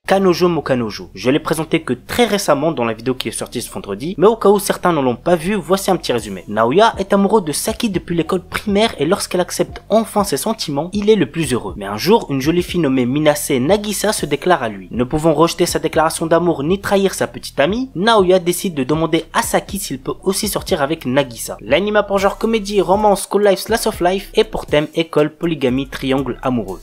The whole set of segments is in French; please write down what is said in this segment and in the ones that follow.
Kanojo Mokanojo. Je l'ai présenté que très récemment dans la vidéo qui est sortie ce vendredi, mais au cas où certains ne l'ont pas vu, voici un petit résumé. Naoya est amoureux de Saki depuis l'école primaire et lorsqu'elle accepte enfin ses sentiments, il est le plus heureux. Mais un jour, une jolie fille nommée Minase Nagisa se déclare à lui. Ne pouvant rejeter sa déclaration d'amour ni trahir sa petite amie, Naoya décide de demander à Saki s'il peut aussi sortir avec Nagisa. L'anime a pour genre comédie, romance, school life, slice of life et pour thème école, polygamie, triangle amoureux.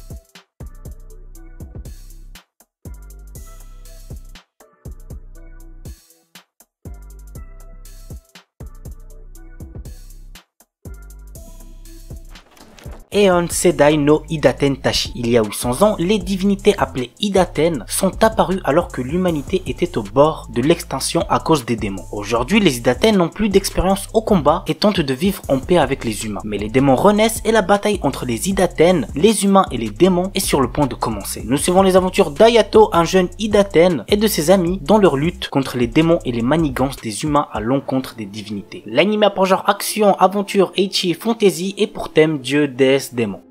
Eon Sedai no Idaten Tashi. Il y a 800 ans, les divinités appelées Idaten sont apparues alors que l'humanité était au bord de l'extinction à cause des démons. Aujourd'hui, les Idaten n'ont plus d'expérience au combat et tentent de vivre en paix avec les humains. Mais les démons renaissent et la bataille entre les Idaten, les humains et les démons est sur le point de commencer. Nous suivons les aventures d'Ayato, un jeune Idaten, et de ses amis dans leur lutte contre les démons et les manigances des humains à l'encontre des divinités. L'anime a pour genre action, aventure, ecchi, fantasy et pour thème dieu, déesse, démon.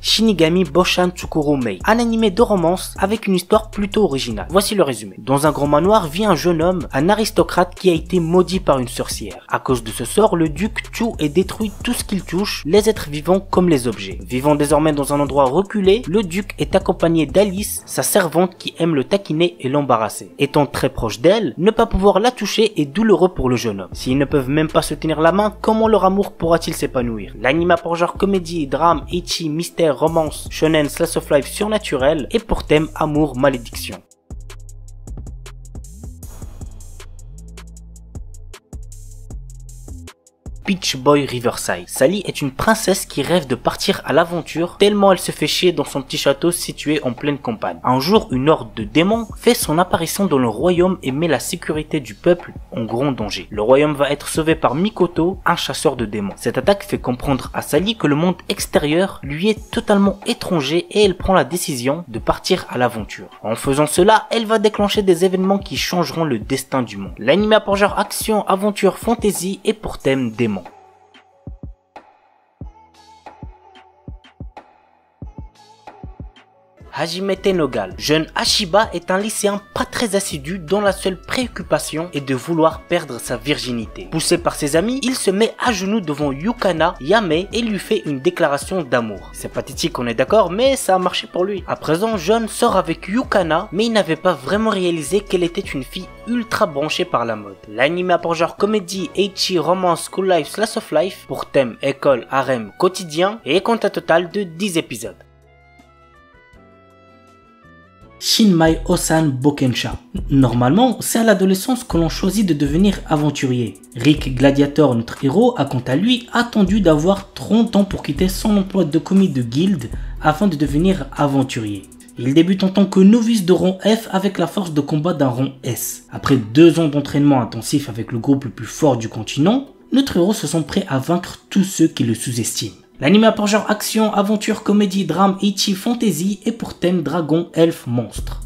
Shinigami Boshan Tsukuru Mei, un animé de romance avec une histoire plutôt originale. Voici le résumé. Dans un grand manoir vit un jeune homme, un aristocrate qui a été maudit par une sorcière. À cause de ce sort, le duc tue et détruit tout ce qu'il touche, les êtres vivants comme les objets. Vivant désormais dans un endroit reculé, le duc est accompagné d'Alice, sa servante qui aime le taquiner et l'embarrasser. Étant très proche d'elle, ne pas pouvoir la toucher est douloureux pour le jeune homme. S'ils ne peuvent même pas se tenir la main, comment leur amour pourra-t-il s'épanouir? L'anime a pour genre comédie, drame, ecchi, mystère, romance, shonen, slice of life surnaturel et pour thème amour, malédiction. Peach Boy Riverside. Sally est une princesse qui rêve de partir à l'aventure tellement elle se fait chier dans son petit château situé en pleine campagne. Un jour, une horde de démons fait son apparition dans le royaume et met la sécurité du peuple en grand danger. Le royaume va être sauvé par Mikoto, un chasseur de démons. Cette attaque fait comprendre à Sally que le monde extérieur lui est totalement étranger et elle prend la décision de partir à l'aventure. En faisant cela, elle va déclencher des événements qui changeront le destin du monde. L'anime a pour genre action, aventure, fantasy et pour thème démons. Hajime Tenogal. Jeune Ashiba est un lycéen pas très assidu dont la seule préoccupation est de vouloir perdre sa virginité. Poussé par ses amis, il se met à genoux devant Yukana Yame et lui fait une déclaration d'amour. C'est pathétique, on est d'accord, mais ça a marché pour lui. À présent, Jeune sort avec Yukana, mais il n'avait pas vraiment réalisé qu'elle était une fille ultra branchée par la mode. L'anime a pour genre comédie, ecchi, romance, school life, slice of life, pour thème école, harem, quotidien et compte un total de 10 épisodes. Shinmai Osan Bokensha. Normalement, c'est à l'adolescence que l'on choisit de devenir aventurier. Rick Gladiator, notre héros, a quant à lui attendu d'avoir 30 ans pour quitter son emploi de commis de guilde afin de devenir aventurier. Il débute en tant que novice de rang F avec la force de combat d'un rang S. Après 2 ans d'entraînement intensif avec le groupe le plus fort du continent, notre héros se sent prêt à vaincre tous ceux qui le sous-estiment. L'anime a pour genre action, aventure, comédie, drame, ecchi, fantasy et pour thème dragon, elfe, monstre.